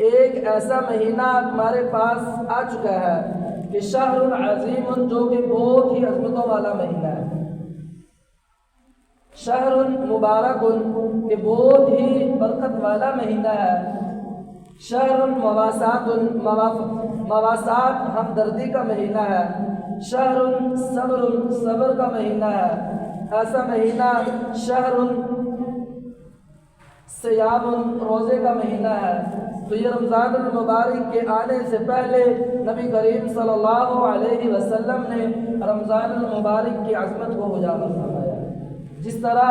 ایک ایسا مہینہ تمہارے پاس آ چکا ہے کہ شہر عظیم، جو کہ بہت ہی عظمتوں والا مہینہ ہے، شہر مبارک، کہ بہت ہی برکت والا مہینہ ہے، شہر مواسات ہمدردی کا مہینہ ہے، شہر صبر کا مہینہ ہے، ایسا مہینہ شہر صیام روزے کا مہینہ ہے۔ تو یہ رمضان المبارک کے آنے سے پہلے نبی کریم صلی اللہ علیہ وسلم نے رمضان المبارک کی عظمت کو اجاگر فرمایا۔ جس طرح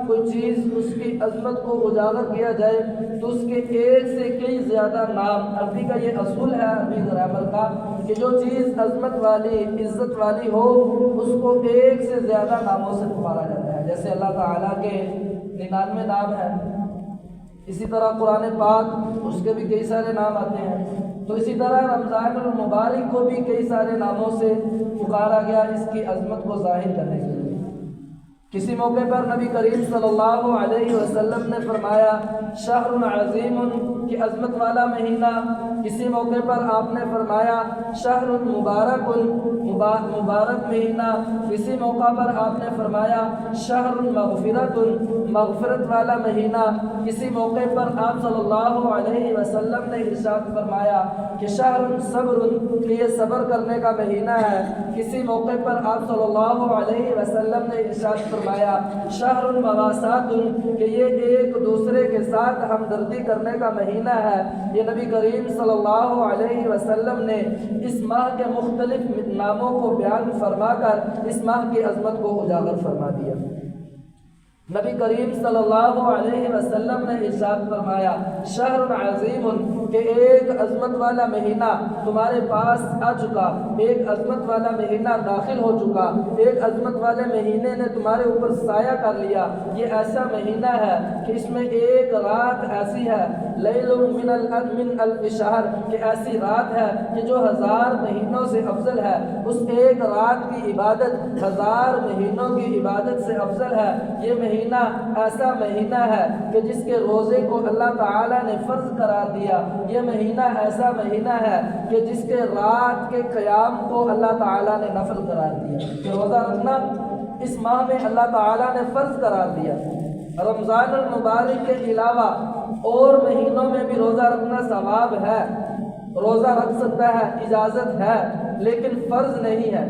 کوئی چیز اس کی عظمت کو اجاگر کیا جائے تو اس کے ایک سے کئی زیادہ نام، عربی کا یہ اصول ہے، عربی گرامر کا، کہ جو چیز عظمت والی عزت والی ہو اس کو ایک سے زیادہ ناموں سے پکارا جاتا ہے۔ جیسے اللہ تعالیٰ کے 99 نام ہیں، اسی طرح قرآن پاک اس کے بھی کئی سارے نام آتے ہیں، تو اسی طرح رمضان المبارک کو بھی کئی سارے ناموں سے پکارا گیا اس کی عظمت کو ظاہر کرنے کے لیے۔ کسی موقع پر نبی کریم صلی اللہ علیہ وسلم نے فرمایا شہر عظیم، کہ عظمت والا مہینہ، کسی موقع پر آپ نے فرمایا شہر مبارک، مبارک مہینہ، کسی موقع پر آپ نے فرمایا شہر مغفرت، مغفرت والا مہینہ، کسی موقع پر آپ صلی اللہ علیہ وسلم نے ارشاد فرمایا کہ شہر صبر، کہ یہ صبر کرنے کا مہینہ ہے، کسی موقع پر آپ صلی اللہ علیہ وسلم نے ارشاد فرمایا شہر مواسات، کہ یہ ایک دوسرے کے ساتھ ہمدردی کرنے کا مہینہ ہے۔ یہ نبی کریم صلی اللہ علیہ وسلم نے اس ماہ کے مختلف ناموں کو بیان فرما کر اس ماہ کی عظمت کو اجاگر فرما دیا۔ نبی کریم صلی اللہ علیہ وسلم نے ارشاد فرمایا شہر عظیم، کہ ایک عظمت والا مہینہ تمہارے پاس آ چکا، ایک عظمت والا مہینہ داخل ہو چکا، ایک عظمت والے مہینے نے تمہارے اوپر سایہ کر لیا۔ یہ ایسا مہینہ ہے کہ اس میں ایک رات ایسی ہے لیل من الف شہر، کہ ایسی رات ہے کہ جو 1000 مہینوں سے افضل ہے، اس ایک رات کی عبادت 1000 مہینوں کی عبادت سے افضل ہے۔ یہ مہینہ ایسا مہینہ ہے کہ جس کے روزے کو اللہ تعالیٰ نے فرض قرار دیا۔ یہ مہینہ ایسا مہینہ ہے کہ جس کے رات کے قیام کو اللہ تعالیٰ نے نفل قرار دیا، کہ روزہ رکھنا اس ماہ میں اللہ تعالیٰ نے فرض قرار دیا۔ رمضان المبارک کے علاوہ اور مہینوں میں بھی روزہ رکھنا ثواب ہے، روزہ رکھ سکتا ہے، اجازت ہے، لیکن فرض نہیں ہے۔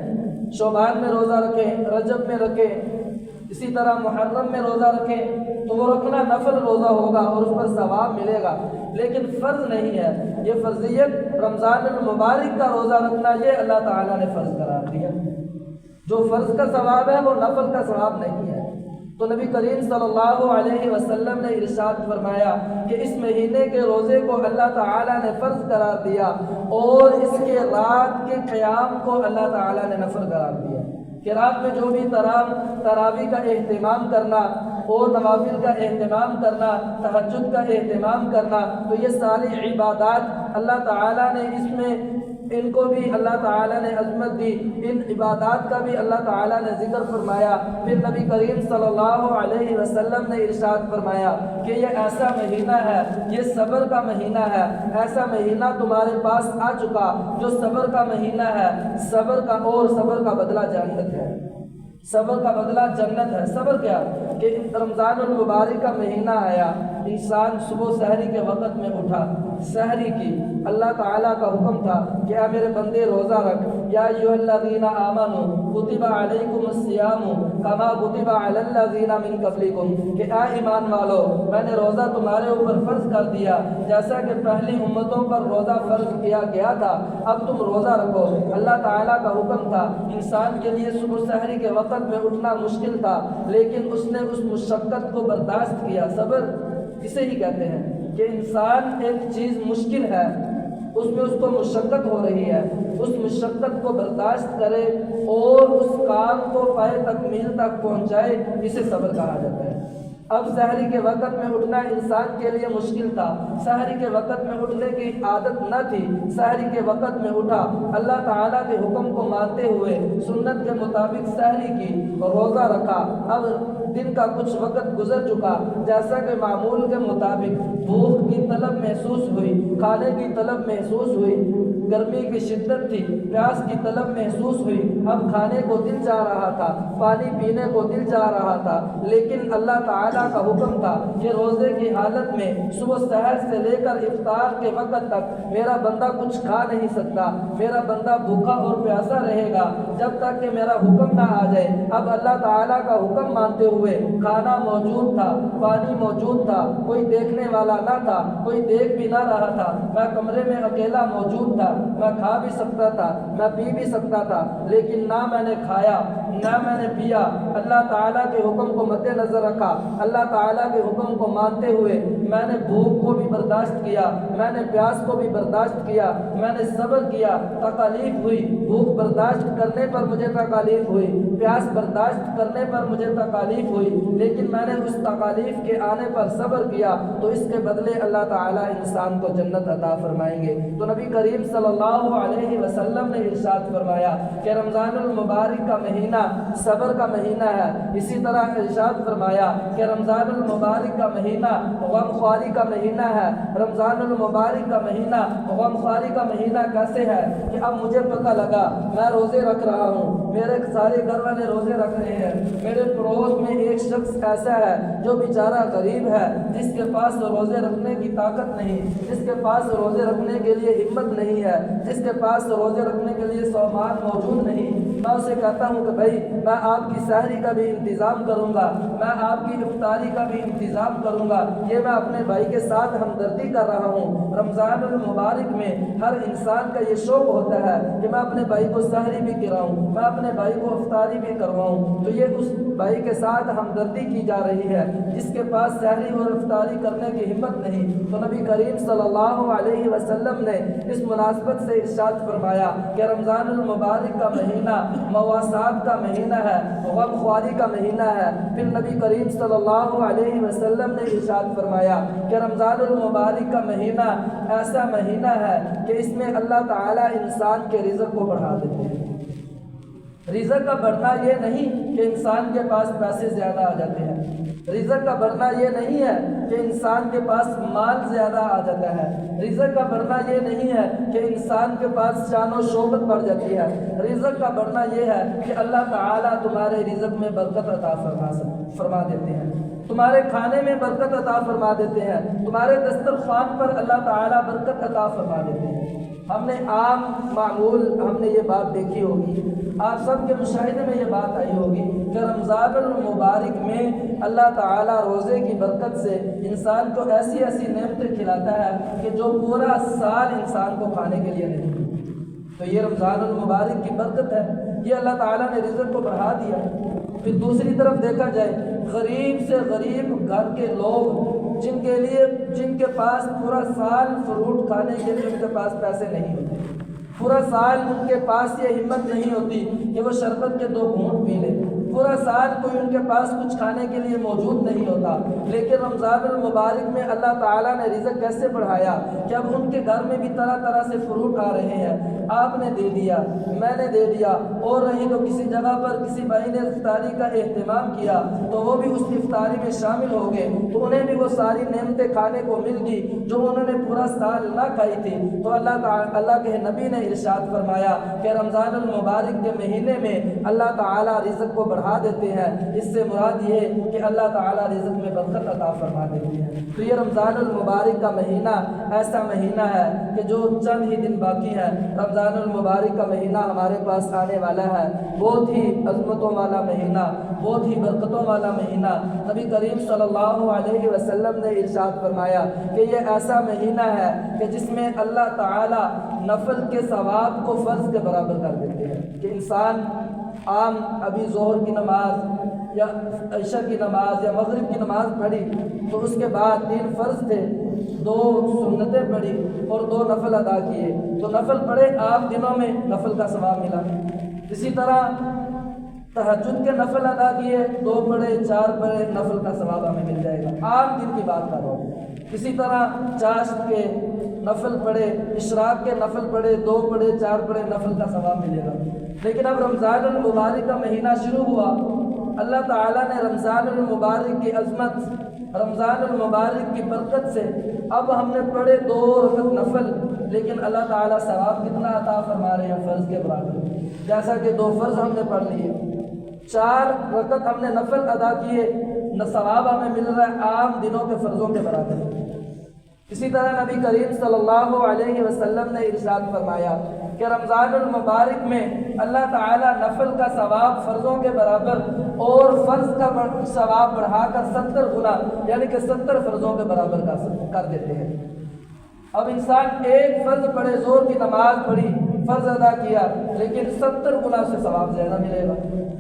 شعبان میں روزہ رکھیں، رجب میں رکھیں، اسی طرح محرم میں روزہ رکھیں تو وہ رکھنا نفل روزہ ہوگا اور اس پر ثواب ملے گا، لیکن فرض نہیں ہے۔ یہ فرضیت رمضان المبارک کا روزہ رکھنا یہ اللہ تعالیٰ نے فرض قرار دیا۔ جو فرض کا ثواب ہے وہ نفل کا ثواب نہیں ہے۔ تو نبی کریم صلی اللہ علیہ وسلم نے ارشاد فرمایا کہ اس مہینے کے روزے کو اللہ تعالیٰ نے فرض قرار دیا اور اس کے رات کے قیام کو اللہ تعالیٰ نے نفل قرار دیا، کہ رات میں جو بھی تراویح کا اہتمام کرنا اور نوافل کا اہتمام کرنا، تہجد کا اہتمام کرنا، تو یہ ساری عبادات اللہ تعالیٰ نے اس میں ان کو بھی اللہ تعالیٰ نے عظمت دی، ان عبادات کا بھی اللہ تعالیٰ نے ذکر فرمایا۔ پھر نبی کریم صلی اللہ علیہ وسلم نے ارشاد فرمایا کہ یہ ایسا مہینہ ہے، یہ صبر کا مہینہ ہے، ایسا مہینہ تمہارے پاس آ چکا جو صبر کا مہینہ ہے، صبر کا، اور صبر کا بدلہ جنت ہے، صبر کا بدلہ جنت ہے۔ صبر کیا کہ رمضان المبارک کا مہینہ آیا، انسان صبح سحری کے وقت میں اٹھا، سحری کی، اللہ تعالیٰ کا حکم تھا کہ اے میرے بندے روزہ رکھ، یا ایھا الذین آمنوا کتب علیکم الصیام کما کتب علی الذین من قبلکم، کہ اے ایمان والو میں نے روزہ تمہارے اوپر فرض کر دیا جیسا کہ پہلی امتوں پر روزہ فرض کیا گیا تھا، اب تم روزہ رکھو۔ اللہ تعالیٰ کا حکم تھا، انسان کے لیے صبح سحری کے وقت میں اٹھنا مشکل تھا، لیکن اس نے اس مشقت کو برداشت کیا۔ صبر اسے ہی کہتے ہیں کہ انسان ایک چیز مشکل ہے، اس میں اس کو مشقت ہو رہی ہے، اس مشقت کو برداشت کرے اور اس کام کو پائے تکمیل تک پہنچائے، اسے صبر کہا جاتا ہے۔ اب سحری کے وقت میں اٹھنا انسان کے لیے مشکل تھا، سحری کے وقت میں اٹھنے کی عادت نہ تھی، سحری کے وقت میں اٹھا، اللہ تعالیٰ کے حکم کو مانتے ہوئے سنت کے مطابق سحری کی اور روزہ رکھا۔ اب دن کا کچھ وقت گزر چکا، جیسا کہ معمول کے مطابق بھوک کی طلب محسوس ہوئی، کھانے کی طلب محسوس ہوئی، گرمی کی شدت تھی، پیاس کی طلب محسوس ہوئی، اب کھانے کو دل چاہ رہا تھا، پانی پینے کو دل چاہ رہا تھا، لیکن اللہ تعالیٰ کا حکم تھا کہ روزے کی حالت میں صبح سحر سے لے کر افطار کے وقت تک میرا بندہ کچھ کھا نہیں سکتا، میرا بندہ بھوکا اور پیاسا رہے گا جب تک کہ میرا حکم نہ آ جائے۔ اب اللہ تعالیٰ کا حکم مانتے ہوئے کھانا موجود تھا، پانی موجود تھا، کوئی دیکھنے والا نہ تھا، کوئی دیکھ بھی نہ رہا تھا، میں کمرے میں اکیلا موجود تھا، میں کھا بھی سکتا تھا، میں پی بھی سکتا تھا، لیکن نہ میں نے کھایا نہ میں نے پیا۔ اللہ تعالیٰ کے حکم کو مد نظر رکھا، اللہ تعالیٰ کے حکم کو مانتے ہوئے میں نے بھوک کو بھی برداشت کیا، میں نے پیاس کو بھی برداشت کیا، میں نے صبر کیا، تکالیف ہوئی، بھوک برداشت کرنے پر مجھے تکالیف ہوئی، پیاس برداشت کرنے پر مجھے تکالیف ہوئی، لیکن میں نے اس تکالیف کے آنے پر صبر کیا تو اس کے بدلے اللہ تعالیٰ انسان کو جنت عطا فرمائیں گے۔ تو نبی کریم صلی اللہ علیہ وسلم نے ارشاد فرمایا کہ رمضان المبارک کا مہینہ صبر کا مہینہ ہے، اسی طرح ارشاد فرمایا کہ رمضان المبارک کا مہینہ غم خواری کا مہینہ ہے۔ رمضان المبارک کا مہینہ غم خواری کا مہینہ کیسے ہے کہ اب مجھے پتہ لگا میں روزے رکھ رہا ہوں، میرے سارے گھر والے روزے رکھ رہے ہیں، میرے پڑوس میں ایک شخص ایسا ہے جو بیچارہ غریب ہے، جس کے پاس روزے رکھنے کی طاقت نہیں، جس کے پاس روزے رکھنے کے لیے ہمت نہیں ہے، جس کے پاس روزے رکھنے کے لیے سامان موجود نہیں۔ میں اسے کہتا ہوں کہ بھائی میں آپ کی سحری کا بھی انتظام کروں گا، میں آپ کی افطاری کا بھی انتظام کروں گا، یہ میں اپنے بھائی کے ساتھ ہمدردی کر رہا ہوں۔ رمضان المبارک میں ہر انسان کا یہ شوق ہوتا ہے کہ میں اپنے بھائی کو سحری بھی کراؤں، میں اپنے بھائی کو افطاری بھی کرواؤں، تو یہ اس بھائی کے ساتھ ہمدردی کی جا رہی ہے جس کے پاس سحری اور افطاری کرنے کی ہمت نہیں۔ تو نبی کریم صلی اللہ علیہ وسلم نے اس مناسبت سے ارشاد فرمایا کہ رمضان المبارک کا مہینہ مواسات کا مہینہ ہے، غم خواری کا مہینہ ہے۔ پھر نبی کریم صلی اللہ علیہ وسلم نے ارشاد فرمایا کہ رمضان المبارک کا مہینہ ایسا مہینہ ہے کہ اس میں اللہ تعالیٰ انسان کے رزق کو بڑھا دیتے ہیں۔ رزق کا بڑھنا یہ نہیں کہ انسان کے پاس پیسے زیادہ آ جاتے ہیں، رزق کا بڑھنا یہ نہیں ہے کہ انسان کے پاس مال زیادہ آ جاتا ہے، رزق کا بڑھنا یہ نہیں ہے کہ انسان کے پاس شان و شوکت بڑھ جاتی ہے، رزق کا بڑھنا یہ ہے کہ اللہ تعالیٰ تمہارے رزق میں برکت عطا فرما دیتے ہیں، تمہارے کھانے میں برکت عطا فرما دیتے ہیں، تمہارے دسترخوان پر اللہ تعالیٰ برکت عطا فرما دیتے ہیں۔ ہم نے عام معمول ہم نے یہ بات دیکھی ہوگی، آپ سب کے مشاہدے میں یہ بات آئی ہوگی کہ رمضان المبارک میں اللہ تعالیٰ روزے کی برکت سے انسان کو ایسی ایسی نعمتیں کھلاتا ہے کہ جو پورا سال انسان کو کھانے کے لیے نہیں ملتی۔ تو یہ رمضان المبارک کی برکت ہے، یہ اللہ تعالیٰ نے رزق کو بڑھا دیا۔ پھر دوسری طرف دیکھا جائے غریب سے غریب گھر کے لوگ جن کے پاس پورا سال فروٹ کھانے کے لیے ان کے پاس پیسے نہیں ہوتے، پورا سال ان کے پاس یہ ہمت نہیں ہوتی کہ وہ شربت کے 2 گھونٹ پی لے، پورا سال کوئی ان کے پاس کچھ کھانے کے لیے موجود نہیں ہوتا، لیکن رمضان المبارک میں اللہ تعالیٰ نے رزق کیسے بڑھایا کہ اب ان کے گھر میں بھی طرح طرح سے فروٹ آ رہے ہیں، آپ نے دے دیا، میں نے دے دیا، اور نہیں تو کسی جگہ پر کسی بھائی نے افطاری کا اہتمام کیا تو وہ بھی اس افطاری میں شامل ہو گئے، تو انہیں بھی وہ ساری نعمتیں کھانے کو مل گئی جو انہوں نے پورا سال نہ کھائی تھی۔ تو اللہ کے نبی نے ارشاد فرمایا کہ رمضان المبارک کے مہینے میں اللہ تعالیٰ رزق کو بڑھا دیتے ہیں، اس سے مراد یہ کہ اللہ تعالیٰ رزق میں برکت عطا فرما دیتے ہیں۔ تو یہ رمضان المبارک کا مہینہ ایسا مہینہ ہے کہ جو چند ہی دن باقی ہے، رمضان المبارک کا مہینہ ہمارے پاس آنے والا ہے، بہت ہی عظمتوں والا مہینہ، بہت ہی برکتوں والا مہینہ۔ نبی کریم صلی اللہ علیہ وسلم نے ارشاد فرمایا کہ یہ ایسا مہینہ ہے کہ جس میں اللہ تعالیٰ نفل کے ثواب کو فرض کے برابر کر دیتے ہیں، کہ انسان عام ابھی ظہر کی نماز یا عشاء کی نماز یا مغرب کی نماز پڑھی تو اس کے بعد 3 فرض تھے، 2 سنتیں پڑھی اور 2 نفل ادا کیے، تو نفل پڑھے آپ دنوں میں نفل کا ثواب ملا۔ اسی طرح تہجد کے نفل ادا کیے 2 پڑھے 4 پڑھے نفل کا ثواب ہمیں مل جائے گا، عام دن کی بات کر رہا ہوں۔ اسی طرح چاشت کے نفل پڑھے، اشراق کے نفل پڑھے 2 پڑھے 4 پڑھے نفل کا ثواب ملے گا۔ لیکن اب رمضان المبارک کا مہینہ شروع ہوا، اللہ تعالیٰ نے رمضان المبارک کی عظمت، رمضان المبارک کی برکت سے اب ہم نے پڑھے 2 رکعت نفل، لیکن اللہ تعالیٰ ثواب کتنا عطا فرما رہے ہیں؟ فرض کے برابر۔ جیسا کہ 2 فرض ہم نے پڑھ لیے، 4 رکعت ہم نے نفل ادا کیے، ثواب ہمیں مل رہا ہے عام دنوں کے فرضوں کے برابر۔ اسی طرح نبی کریم صلی اللہ علیہ وسلم نے ارشاد فرمایا کہ رمضان المبارک میں اللہ تعالیٰ نفل کا ثواب فرضوں کے برابر اور فرض کا ثواب بڑھا کر 70 گنا یعنی کہ 70 فرضوں کے برابر کر دیتے ہیں۔ اب انسان ایک فرض پڑھے، زور کی نماز پڑھی، فرض ادا کیا، لیکن 70 گنا سے ثواب زیادہ ملے گا۔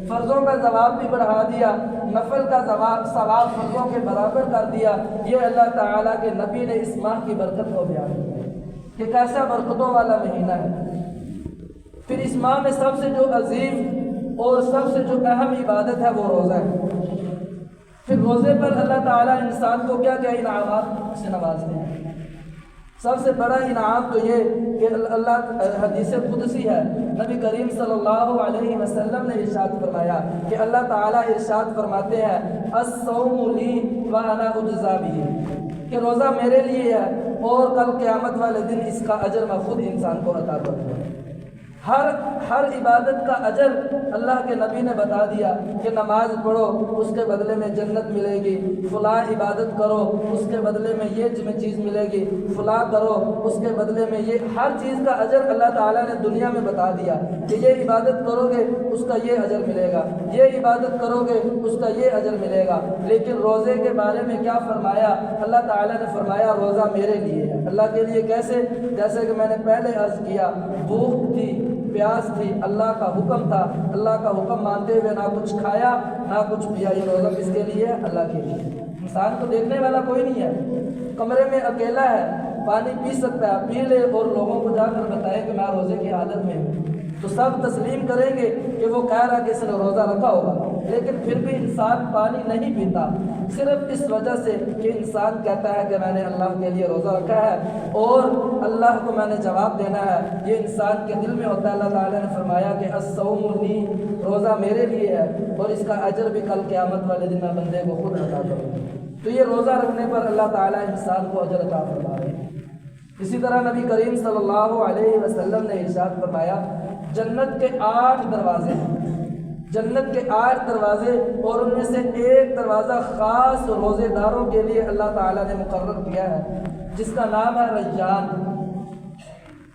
فرضوں کا ثواب بھی بڑھا دیا، نفل کا ثواب فرضوں کے برابر کر دیا۔ یہ اللہ تعالیٰ کے نبی نے اس ماہ کی برکت کو بیان کیا کہ کیسا برکتوں والا مہینہ ہے۔ پھر اس ماہ میں سب سے جو عظیم اور سب سے جو اہم عبادت ہے وہ روزہ ہے۔ پھر روزے پر اللہ تعالیٰ انسان کو کیا کیا انعامات سے نوازتے ہیں؟ سب سے بڑا انعام تو یہ کہ اللہ حدیث قدسی ہے، نبی کریم صلی اللہ علیہ وسلم نے ارشاد فرمایا کہ اللہ تعالیٰ ارشاد فرماتے ہیں الصوم لی وانا اجزی بہ، کہ روزہ میرے لیے ہے اور کل قیامت والے دن اس کا اجر میں خود انسان کو عطا کروں گا۔ ہر عبادت کا اجر اللہ کے نبی نے بتا دیا کہ نماز پڑھو اس کے بدلے میں جنت ملے گی، فلاں عبادت کرو اس کے بدلے میں یہ چیز ملے گی، فلاں کرو اس کے بدلے میں یہ، ہر چیز کا اجر اللہ تعالیٰ نے دنیا میں بتا دیا کہ یہ عبادت کرو گے اس کا یہ اجر ملے گا، یہ عبادت کرو گے اس کا یہ اجر ملے گا۔ لیکن روزے کے بارے میں کیا فرمایا؟ اللہ تعالیٰ نے فرمایا روزہ میرے لیے ہے۔ اللہ کے لیے کیسے؟ جیسے کہ میں نے پہلے عرض کیا، بھوک تھی، پیاس تھی، اللہ کا حکم تھا، اللہ کا حکم مانتے ہوئے نہ کچھ کھایا نہ کچھ پیا۔ یہ روزہ کس کے لیے ہے؟ اللہ کے لیے۔ انسان کو دیکھنے والا کوئی نہیں ہے، کمرے میں اکیلا ہے، پانی پی سکتا ہے، پی لے اور لوگوں کو جا کر بتائے کہ میں روزے کی حالت میں ہوں، تو سب تسلیم کریں گے کہ وہ کہہ رہا کہ اس نے روزہ رکھا ہوگا۔ لیکن پھر بھی انسان پانی نہیں پیتا، صرف اس وجہ سے کہ انسان کہتا ہے کہ میں نے اللہ کے لیے روزہ رکھا ہے اور اللہ کو میں نے جواب دینا ہے۔ یہ انسان کے دل میں ہوتا ہے۔ اللہ تعالیٰ نے فرمایا کہ الصوم لی، روزہ میرے لیے ہے اور اس کا اجر بھی کل قیامت والے دن میں بندے کو خود عطا کروں گا۔ تو یہ روزہ رکھنے پر اللہ تعالیٰ انسان کو اجر عطا فرما رہے ہیں۔ اسی طرح نبی کریم صلی اللہ علیہ وسلم نے ارشاد فرمایا جنت کے 8 دروازے ہیں، جنت کے 8 دروازے، اور ان میں سے ایک دروازہ خاص روزے داروں کے لیے اللہ تعالیٰ نے مقرر کیا ہے جس کا نام ہے ریان،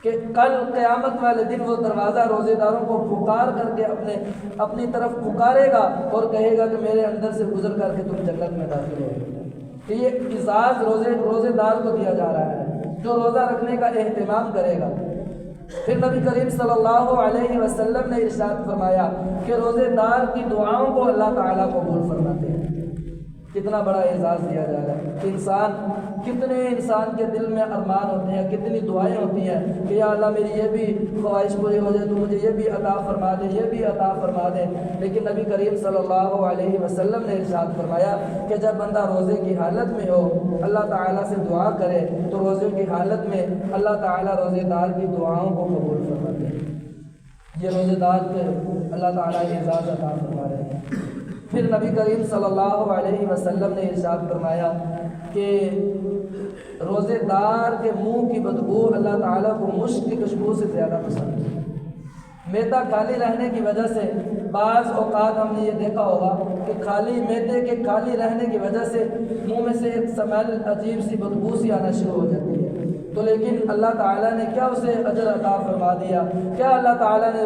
کہ کل قیامت والے دن وہ دروازہ روزے داروں کو پکار کر کے اپنی طرف پکارے گا اور کہے گا کہ میرے اندر سے گزر کر کے تم جنت میں داخل ہو۔ کہ یہ اعزاز روزے دار کو دیا جا رہا ہے جو روزہ رکھنے کا اہتمام کرے گا۔ پھر نبی کریم صلی اللہ علیہ وسلم نے ارشاد فرمایا کہ روزے دار کی دعاؤں کو اللہ تعالیٰ قبول فرماتے ہیں۔ کتنا بڑا اعزاز دیا جا رہا ہے کہ کتنے انسان کے دل میں ارمان ہوتے ہیں، کتنی دعائیں ہوتی ہیں کہ یا اللہ میری یہ بھی خواہش پوری ہو جائے تو مجھے یہ بھی عطا فرما دے، یہ بھی عطا فرما دے۔ لیکن نبی کریم صلی اللہ علیہ وسلم نے ارشاد فرمایا کہ جب بندہ روزے کی حالت میں ہو اللہ تعالیٰ سے دعا کرے تو روزے کی حالت میں اللہ تعالیٰ روزے دار کی دعاؤں کو قبول فرماتے ہیں۔ یہ روزے دار پہ اللہ تعالیٰ اعزاز عطا فرما رہے ہیں۔ پھر نبی کریم صلی اللہ علیہ وسلم نے ارشاد فرمایا کہ روزے دار کے منہ کی بدبو اللہ تعالیٰ کو مشک کی خوشبو سے زیادہ پسند ہے۔ معدہ خالی رہنے کی وجہ سے بعض اوقات ہم نے یہ دیکھا ہوگا کہ خالی معدے کے خالی رہنے کی وجہ سے منہ میں سے ایک اسمیل عجیب سی بدبو سی آنا شروع ہو جاتی ہے، تو لیکن اللہ تعالیٰ نے کیا اسے اجر عطا فرما دیا، کیا اللہ تعالیٰ نے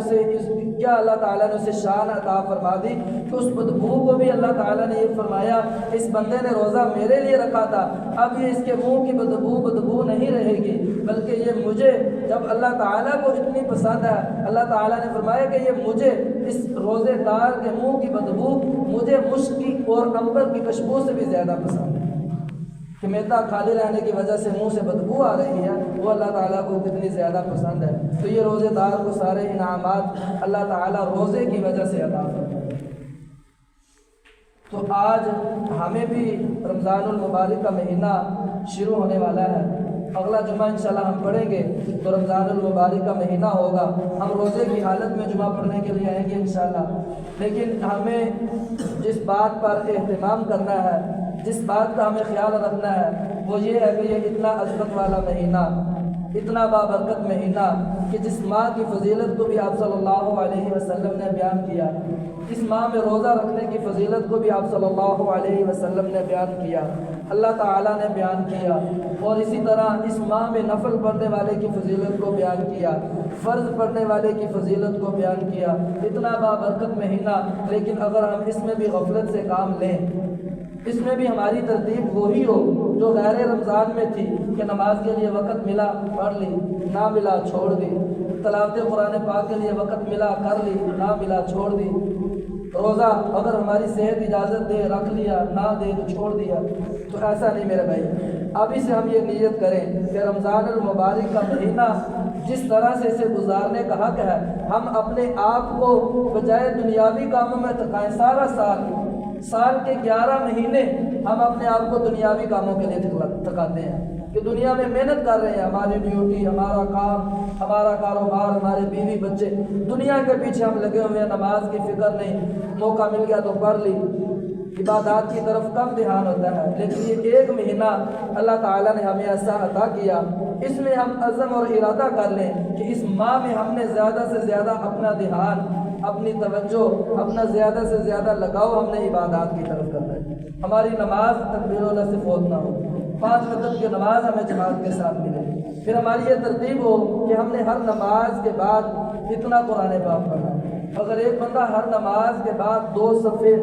اسے شان عطا فرما دی کہ اس بدبو کو بھی اللہ تعالیٰ نے یہ فرمایا اس بندے نے روزہ میرے لیے رکھا تھا، اب یہ اس کے منہ کی بدبو نہیں رہے گی، بلکہ یہ مجھے، جب اللہ تعالیٰ کو اتنی پسند ہے اللہ تعالیٰ نے فرمایا کہ یہ مجھے اس روزے دار کے منہ کی بدبو مجھے مشک کی اور عنبر کی خوشبو سے بھی زیادہ پسند ہے۔ کہ معدہ خالی رہنے کی وجہ سے منہ سے بدبو آ رہی ہے وہ اللہ تعالیٰ کو کتنی زیادہ پسند ہے۔ تو یہ روزے دار کو سارے انعامات اللہ تعالیٰ روزے کی وجہ سے عطا کرتا ہے۔ تو آج ہمیں بھی رمضان المبارک کا مہینہ شروع ہونے والا ہے. اگلا جمعہ انشاءاللہ ہم پڑھیں گے تو رمضان المبارک کا مہینہ ہوگا. ہم روزے کی حالت میں جمعہ پڑھنے کے لیے آئیں گے انشاءاللہ. لیکن ہمیں جس بات پر اہتمام کرنا ہے، جس بات کا ہمیں خیال رکھنا ہے وہ یہ ہے کہ یہ اتنا عظمت والا مہینہ، اتنا بابرکت مہینہ کہ جس ماہ کی فضیلت کو بھی آپ صلی اللہ علیہ وسلم نے بیان کیا، اس ماہ میں روزہ رکھنے کی فضیلت کو بھی آپ صلی اللہ علیہ وسلم نے بیان کیا، اللہ تعالیٰ نے بیان کیا. اور اسی طرح اس ماہ میں نفل پڑھنے والے کی فضیلت کو بیان کیا، فرض پڑھنے والے کی فضیلت کو بیان کیا. اتنا بابرکت مہینہ، لیکن اگر ہم اس میں بھی غفلت سے کام لیں، اس میں بھی ہماری ترتیب وہی ہو جو غیر رمضان میں تھی کہ نماز کے لیے وقت ملا پڑھ لی، نہ ملا چھوڑ دی، تلاوت قرآن پاک کے لیے وقت ملا کر لی، نہ ملا چھوڑ دی، روزہ اگر ہماری صحت اجازت دے رکھ لیا، نہ دے تو چھوڑ دیا، تو ایسا نہیں میرے بھائی. ابھی سے ہم یہ نیت کریں کہ رمضان المبارک کا مہینہ جس طرح سے اسے گزارنے کا حق ہے، ہم اپنے آپ کو بجائے دنیاوی کاموں میں تھکائیں. سارا سال کے 11 مہینے ہم اپنے آپ کو دنیاوی کاموں کے لیے تھکاتے ہیں کہ دنیا میں محنت کر رہے ہیں، ہماری ڈیوٹی، ہمارا کام، ہمارا کاروبار، ہمارے بیوی بچے، دنیا کے پیچھے ہم لگے ہوئے ہیں. نماز کی فکر نہیں، موقع مل گیا تو پڑھ لی، عبادات کی طرف کم دھیان ہوتا ہے. لیکن یہ ایک مہینہ اللہ تعالیٰ نے ہمیں ایسا عطا کیا، اس میں ہم عزم اور ارادہ کر لیں کہ اس ماہ میں ہم نے زیادہ سے زیادہ اپنا دھیان، اپنی توجہ، اپنا زیادہ سے زیادہ لگاؤ ہم نے عبادات کی طرف کرنا ہے. ہماری نماز تکبیر اللہ سے فوت نہ ہو، 5 وقت کی نماز ہمیں جماعت کے ساتھ ملے. پھر ہماری یہ ترتیب ہو کہ ہم نے ہر نماز کے بعد اتنا قرآن پاک پڑھا. اگر ایک بندہ ہر نماز کے بعد 2 صفحے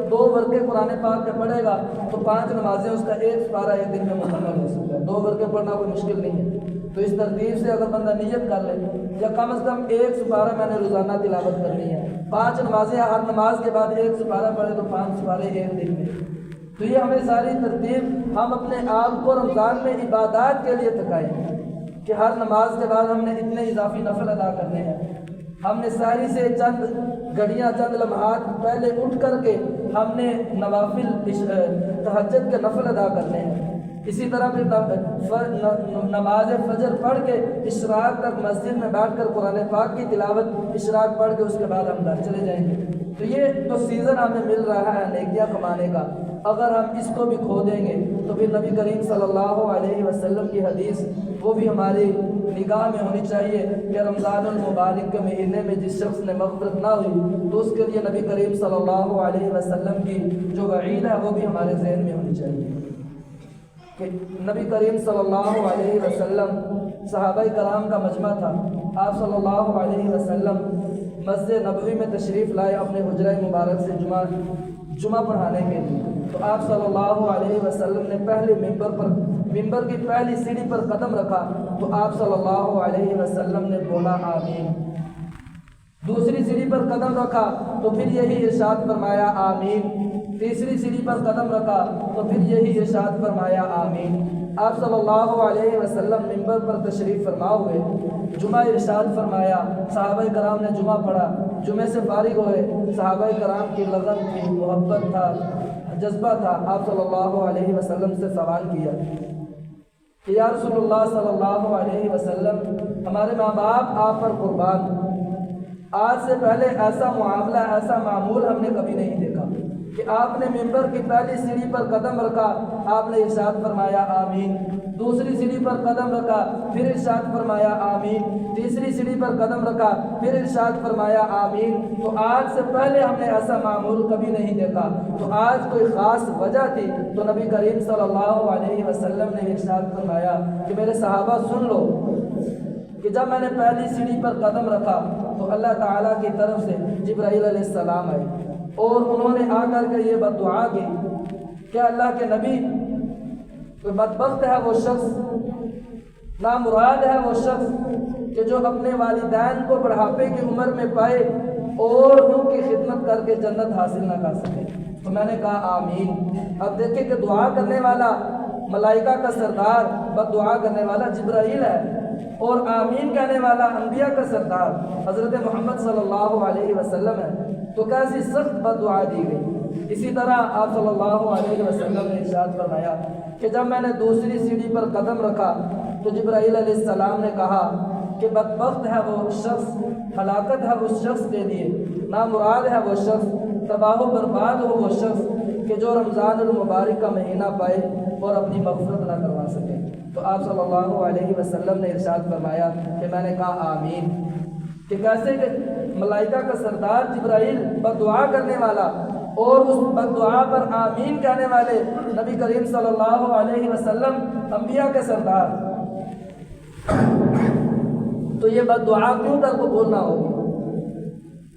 2 ورقے قرآن پاک کے پڑھے گا تو 5 نمازیں اس کا ایک سپارہ ایک دن میں مکمل ہو سکتا ہے. 2 ورقے پڑھنا کوئی مشکل نہیں ہے. تو اس ترتیب سے اگر بندہ نیت کر لے یا کم از کم 1 سپارہ میں نے روزانہ تلاوت کرنی ہے، 5 نمازیں، ہر نماز کے بعد 1 سپارہ پڑھے تو 5 سپارے ایک دن میں. تو یہ ہمیں ساری ترتیب، ہم اپنے آپ کو رمضان میں عبادات کے لیے تھکائیں کہ ہر نماز کے بعد ہم نے اتنے اضافی نفل ادا کرنے ہیں. ہم نے ساری سے چند گھڑیاں، چند لمحات پہلے اٹھ کر کے ہم نے نوافل تہجد کے نفل ادا کرنے ہیں. اسی طرح پھر نماز فجر پڑھ کے اشراق تک مسجد میں بیٹھ کر قرآن پاک کی تلاوت، اشراق پڑھ کے اس کے بعد ہم گھر چلے جائیں گے. تو یہ تو سیزن ہمیں مل رہا ہے نیکیاں کمانے کا، اگر ہم اس کو بھی کھو دیں گے تو پھر نبی کریم صلی اللہ علیہ وسلم کی حدیث وہ بھی ہماری نگاہ میں ہونی چاہیے کہ رمضان المبارک کے مہینے میں جس شخص نے مغفرت نہ ہوئی تو اس کے لیے نبی کریم صلی اللہ علیہ وسلم کی جو وعید ہے وہ بھی ہمارے ذہن میں ہونی چاہیے کہ نبی کریم صلی اللہ علیہ وسلم، صحابہ کرام کا مجمع تھا، آپ صلی اللہ علیہ وسلم مسجد نبوی میں تشریف لائے اپنے حجرہ مبارک سے جمعہ پڑھانے کے لیے. تو آپ صلی اللہ علیہ وسلم نے پہلے ممبر کی پہلی سیڑھی پر قدم رکھا تو آپ صلی اللہ علیہ وسلم نے بولا آمین. دوسری سیڑھی پر قدم رکھا تو پھر یہی ارشاد فرمایا آمین. تیسری سیڑھی پر قدم رکھا تو پھر یہی ارشاد فرمایا آمین. آپ صلی اللہ علیہ وسلم ممبر پر تشریف فرما ہوئے، جمعہ ارشاد فرمایا، صحابہ کرام نے جمعہ پڑھا، جمعے سے فارغ ہوئے، صحابہ کرام کی لگن تھی، محبت تھا، جذبہ تھا. آپ صلی اللہ علیہ وسلم سے سوال کیا کہ یا رسول اللہ صلی اللہ علیہ وسلم، ہمارے ماں باپ آپ پر قربان، آج سے پہلے ایسا معاملہ، ایسا معمول ہم نے کبھی نہیں دیکھا کہ آپ نے ممبر کی پہلی سیڑھی پر قدم رکھا، آپ نے ارشاد فرمایا آمین. دوسری سیڑھی پر قدم رکھا، پھر ارشاد فرمایا آمین. تیسری سیڑھی پر قدم رکھا، پھر ارشاد فرمایا آمین. تو آج سے پہلے ہم نے ایسا معمول کبھی نہیں دیکھا. تو آج کوئی خاص وجہ تھی تو نبی کریم صلی اللہ علیہ وسلم نے ارشاد فرمایا کہ میرے صحابہ سن لو کہ جب میں نے پہلی سیڑھی پر قدم رکھا تو اللہ تعالیٰ کی طرف سے جبرائیل علیہ السلام آئے اور انہوں نے آ کر کے یہ بد دعا کی کہ اللہ کے نبی، کوئی بدبخت ہے وہ شخص، نامراد ہے وہ شخص کہ جو اپنے والدین کو بڑھاپے کی عمر میں پائے اور ان کی خدمت کر کے جنت حاصل نہ کر سکے. تو میں نے کہا آمین. اب دیکھیں کہ دعا کرنے والا ملائکہ کا سردار، بد دعا کرنے والا جبرائیل ہے، اور آمین کہنے والا انبیاء کا سردار حضرت محمد صلی اللہ علیہ وسلم ہے. تو کیسی سخت بد دعا دی گئی. اسی طرح آپ صلی اللہ علیہ وسلم نے ارشاد فرمایا کہ جب میں نے دوسری سیڑھی پر قدم رکھا تو جبرائیل علیہ السلام نے کہا کہ بدبخت ہے وہ شخص، ہلاکت ہے اس شخص کے لیے، نامراد ہے وہ شخص، تباہ و برباد ہو وہ شخص کہ جو رمضان المبارک کا مہینہ پائے اور اپنی مغفرت نہ کروا سکے۔ تو آپ صلی اللہ علیہ وسلم نے ارشاد فرمایا کہ میں نے کہا آمین، کہ کیسے کہ ملائکہ کا سردار جبرائیل بددعا کرنے والا اور اس بددعا پر آمین کہنے والے نبی کریم صلی اللہ علیہ وسلم انبیاء کے سردار، تو یہ بددعا کیوں کر قبول نہ ہوگی؟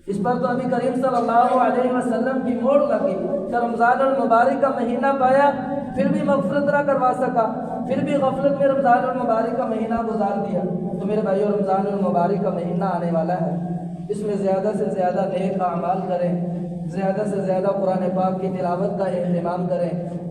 اس پر تو نبی کریم صلی اللہ علیہ وسلم کی موڑ لگی کہ رمضان المبارک کا مہینہ پایا پھر بھی مغفرت نہ کروا سکا، پھر بھی غفلت میں رمضان المبارک کا مہینہ گزار دیا۔ تو میرے بھائیو، رمضان المبارک کا مہینہ آنے والا ہے، اس میں زیادہ سے زیادہ نیک اعمال کریں، زیادہ سے زیادہ قرآن پاک کی تلاوت کا اہتمام کریں،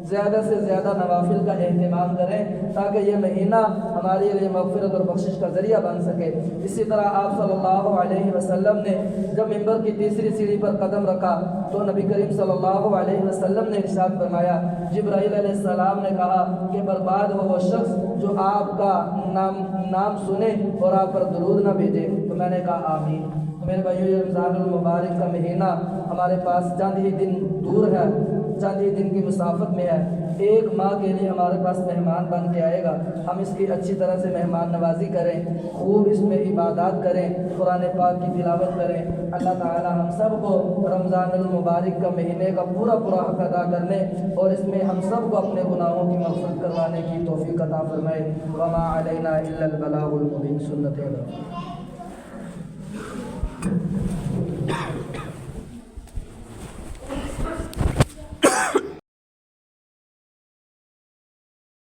زیادہ سے زیادہ نوافل کا اہتمام کریں تاکہ یہ مہینہ ہمارے لیے مغفرت اور بخشش کا ذریعہ بن سکے۔ اسی طرح آپ صلی اللہ علیہ وسلم نے جب ممبر کی تیسری سیڑھی پر قدم رکھا تو نبی کریم صلی اللہ علیہ وسلم نے ارشاد فرمایا، جبرائیل علیہ السلام نے کہا کہ برباد ہو وہ شخص جو آپ کا نام سنے اور آپ پر درود نہ بھیجے۔ تو میں نے کہا آمین۔ میرے بھائیو، یہ رمضان المبارک کا مہینہ ہمارے پاس چند ہی دن دور ہے، چند ہی دن کی مسافت میں ہے، 1 ماہ کے لیے ہمارے پاس مہمان بن کے آئے گا۔ ہم اس کی اچھی طرح سے مہمان نوازی کریں، خوب اس میں عبادات کریں، قرآن پاک کی تلاوت کریں۔ اللہ تعالی ہم سب کو رمضان المبارک کا مہینے کا پورا حق ادا کرنے اور اس میں ہم سب کو اپنے گناہوں کی مغفرت کروانے کی توفیق عطا فرمائے۔ وما علینا الا البلاغ المبین۔ سنت